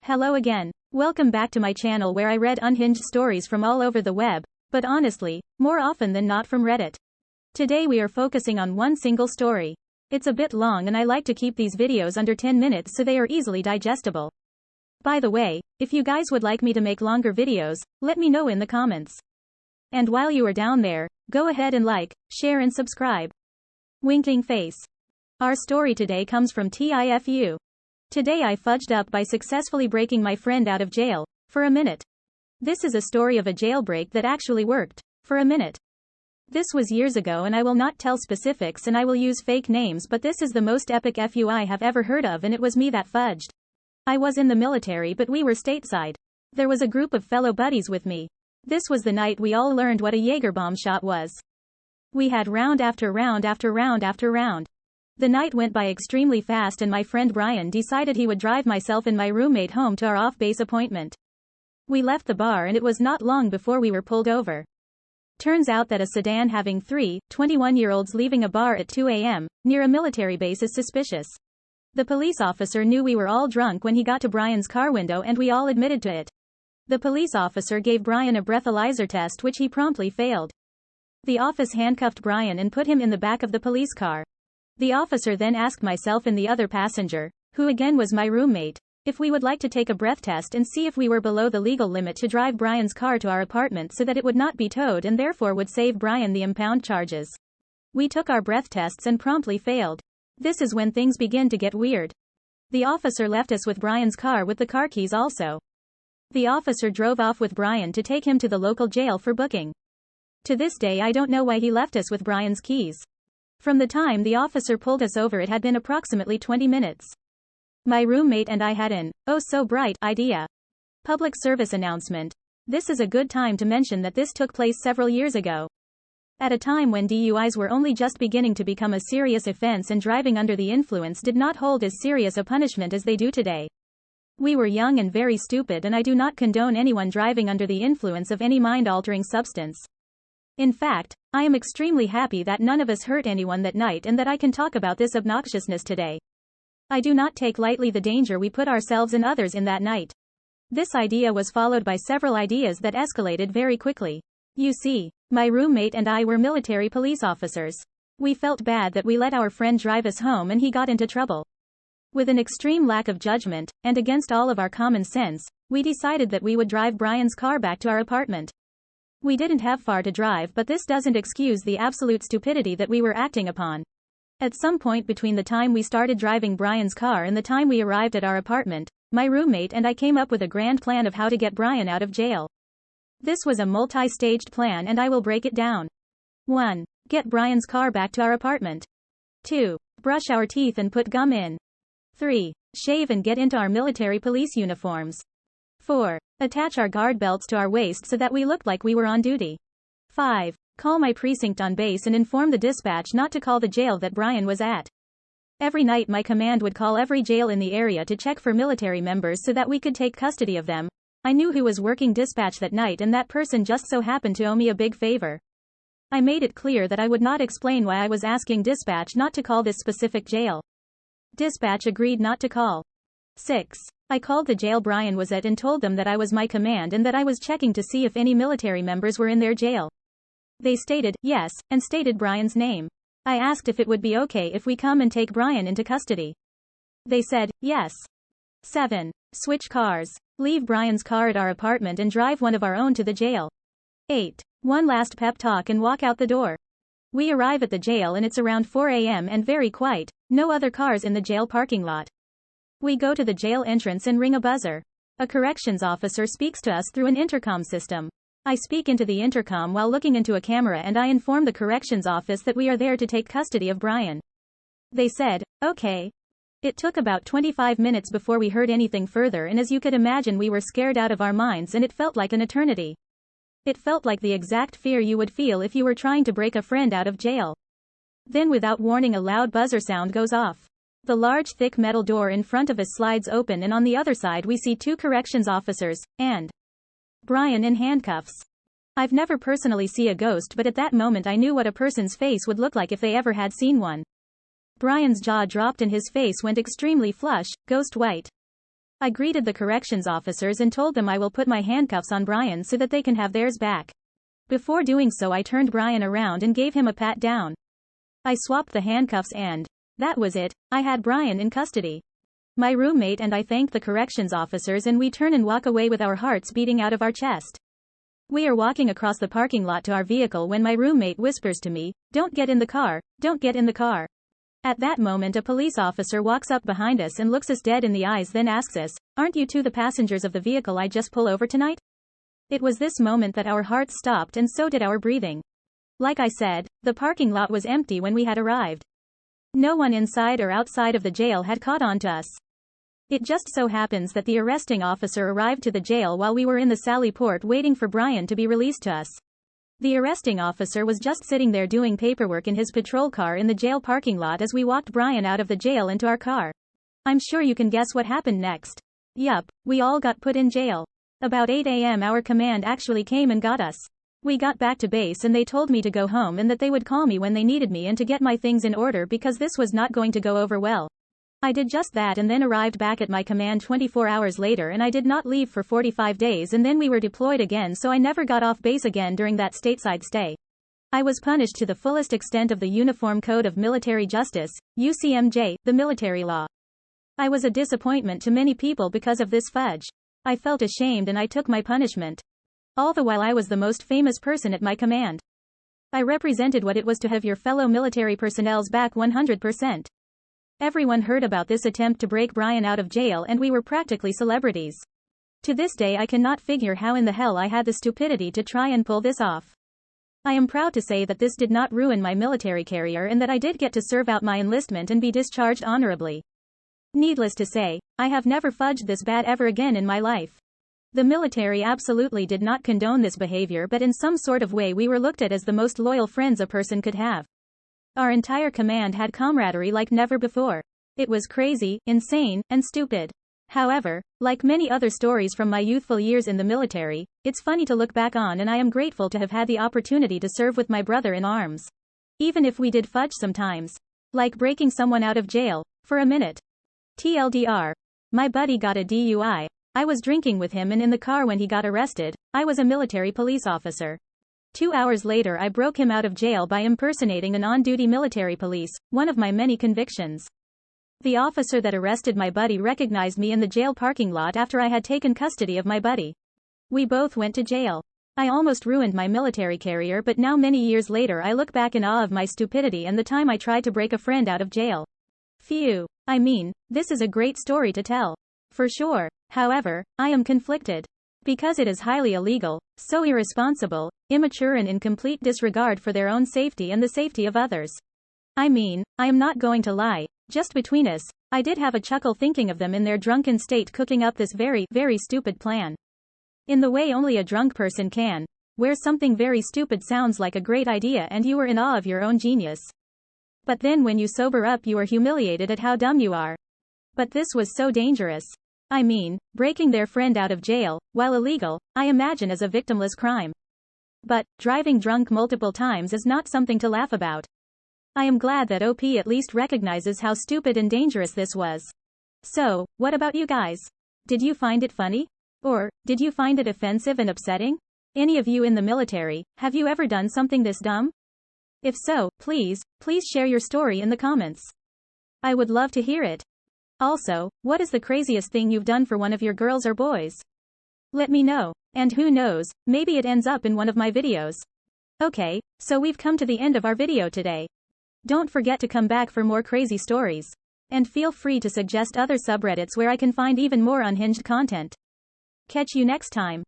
Hello again. Welcome back to my channel where I read unhinged stories from all over the web, but honestly, more often than not from Reddit. Today we are focusing on one single story. It's a bit long and I like to keep these videos under 10 minutes so they are easily digestible. By the way, if you guys would like me to make longer videos, let me know in the comments. And while you are down there, go ahead and like, share and subscribe. Winking face. Our story today comes from TIFU. Today I fudged up by successfully breaking my friend out of jail, for a minute. This is a story of a jailbreak that actually worked, for a minute. This was years ago and I will not tell specifics and I will use fake names, but this is the most epic FU I have ever heard of and it was me that fudged. I was in the military but we were stateside. There was a group of fellow buddies with me. This was the night we all learned what a Jaeger bomb shot was. We had round after round after round after round. The night went by extremely fast and my friend Brian decided he would drive myself and my roommate home to our off-base appointment. We left the bar and it was not long before we were pulled over. Turns out that a sedan having three 21-year-olds leaving a bar at 2 a.m. near a military base is suspicious. The police officer knew we were all drunk when he got to Brian's car window and we all admitted to it. The police officer gave Brian a breathalyzer test which he promptly failed. The officer handcuffed Brian and put him in the back of the police car. The officer then asked myself and the other passenger, who again was my roommate, if we would like to take a breath test and see if we were below the legal limit to drive Brian's car to our apartment so that it would not be towed and therefore would save Brian the impound charges. We took our breath tests and promptly failed. This is when things begin to get weird. The officer left us with Brian's car with the car keys also. The officer drove off with Brian to take him to the local jail for booking. To this day I don't know why he left us with Brian's keys. From the time the officer pulled us over it had been approximately 20 minutes. My roommate and I had an, oh so bright, idea. Public service announcement. This is a good time to mention that this took place several years ago. At a time when DUIs were only just beginning to become a serious offense and driving under the influence did not hold as serious a punishment as they do today. We were young and very stupid and I do not condone anyone driving under the influence of any mind-altering substance. In fact, I am extremely happy that none of us hurt anyone that night and that I can talk about this obnoxiousness today. I do not take lightly the danger we put ourselves and others in that night. This idea was followed by several ideas that escalated very quickly. You see, my roommate and I were military police officers. We felt bad that we let our friend drive us home and he got into trouble. With an extreme lack of judgment, and against all of our common sense, we decided that we would drive Brian's car back to our apartment. We didn't have far to drive but this doesn't excuse the absolute stupidity that we were acting upon. At some point between the time we started driving Brian's car and the time we arrived at our apartment, my roommate and I came up with a grand plan of how to get Brian out of jail. This was a multi-staged plan and I will break it down. 1. Get Brian's car back to our apartment. 2. Brush our teeth and put gum in. 3. Shave and get into our military police uniforms. 4. Attach our guard belts to our waist so that we looked like we were on duty. 5. Call my precinct on base and inform the dispatch not to call the jail that Brian was at. Every night my command would call every jail in the area to check for military members so that we could take custody of them. I knew who was working dispatch that night and that person just so happened to owe me a big favor. I made it clear that I would not explain why I was asking dispatch not to call this specific jail. Dispatch agreed not to call. 6. I called the jail Brian was at and told them that I was my command and that I was checking to see if any military members were in their jail. They stated, yes, and stated Brian's name. I asked if it would be okay if we come and take Brian into custody. They said, yes. 7. Switch cars. Leave Brian's car at our apartment and drive one of our own to the jail. 8. One last pep talk and walk out the door. We arrive at the jail and it's around 4 a.m. and very quiet, no other cars in the jail parking lot. We go to the jail entrance and ring a buzzer. A corrections officer speaks to us through an intercom system. I speak into the intercom while looking into a camera and I inform the corrections office that we are there to take custody of Brian. They said, okay. It took about 25 minutes before we heard anything further and as you could imagine we were scared out of our minds and it felt like an eternity. It felt like the exact fear you would feel if you were trying to break a friend out of jail. Then without warning a loud buzzer sound goes off. The large thick metal door in front of us slides open and on the other side we see two corrections officers, and Brian in handcuffs. I've never personally seen a ghost but at that moment I knew what a person's face would look like if they ever had seen one. Brian's jaw dropped and his face went extremely flush, ghost white. I greeted the corrections officers and told them I will put my handcuffs on Brian so that they can have theirs back. Before doing so, I turned Brian around and gave him a pat down. I swapped the handcuffs and that was it. I had Brian in custody. My roommate and I thanked the corrections officers and we turn and walk away with our hearts beating out of our chest. We are walking across the parking lot to our vehicle when my roommate whispers to me, "Don't get in the car, don't get in the car." At that moment a police officer walks up behind us and looks us dead in the eyes, then asks us, "Aren't you two the passengers of the vehicle I just pulled over tonight?" It was this moment that our hearts stopped and so did our breathing. Like I said, the parking lot was empty when we had arrived. No one inside or outside of the jail had caught on to us. It just so happens that the arresting officer arrived to the jail while we were in the Sally Port waiting for Brian to be released to us. The arresting officer was just sitting there doing paperwork in his patrol car in the jail parking lot as we walked Brian out of the jail into our car. I'm sure you can guess what happened next. Yup, we all got put in jail. About 8 a.m. our command actually came and got us. We got back to base and they told me to go home and that they would call me when they needed me and to get my things in order because this was not going to go over well. I did just that and then arrived back at my command 24 hours later, and I did not leave for 45 days and then we were deployed again, so I never got off base again during that stateside stay. I was punished to the fullest extent of the Uniform Code of Military Justice, UCMJ, the military law. I was a disappointment to many people because of this fudge. I felt ashamed and I took my punishment. All the while I was the most famous person at my command. I represented what it was to have your fellow military personnel's back 100%. Everyone heard about this attempt to break Brian out of jail and we were practically celebrities. To this day I cannot figure how in the hell I had the stupidity to try and pull this off. I am proud to say that this did not ruin my military career and that I did get to serve out my enlistment and be discharged honorably. Needless to say, I have never fudged this bad ever again in my life. The military absolutely did not condone this behavior, but in some sort of way we were looked at as the most loyal friends a person could have. Our entire command had camaraderie like never before. It was crazy, insane, and stupid. However, like many other stories from my youthful years in the military, it's funny to look back on, and I am grateful to have had the opportunity to serve with my brother in arms. Even if we did fudge sometimes. Like breaking someone out of jail, for a minute. TLDR. My buddy got a DUI. I was drinking with him and in the car when he got arrested. I was a military police officer. 2 hours later I broke him out of jail by impersonating an on-duty military police, one of my many convictions. The officer that arrested my buddy recognized me in the jail parking lot after I had taken custody of my buddy. We both went to jail. I almost ruined my military career, but now many years later I look back in awe of my stupidity and the time I tried to break a friend out of jail. Phew. I mean, this is a great story to tell. For sure. However, I am conflicted. Because it is highly illegal, so irresponsible, immature and in complete disregard for their own safety and the safety of others. I mean, I am not going to lie, just between us, I did have a chuckle thinking of them in their drunken state cooking up this very, very stupid plan. In the way only a drunk person can, where something very stupid sounds like a great idea and you are in awe of your own genius. But then when you sober up you are humiliated at how dumb you are. But this was so dangerous. I mean, breaking their friend out of jail, while illegal, I imagine is a victimless crime. But, driving drunk multiple times is not something to laugh about. I am glad that OP at least recognizes how stupid and dangerous this was. So, what about you guys? Did you find it funny? Or, did you find it offensive and upsetting? Any of you in the military, have you ever done something this dumb? If so, please share your story in the comments. I would love to hear it. Also, what is the craziest thing you've done for one of your girls or boys? Let me know. And who knows, maybe it ends up in one of my videos. Okay, so we've come to the end of our video today. Don't forget to come back for more crazy stories. And feel free to suggest other subreddits where I can find even more unhinged content. Catch you next time.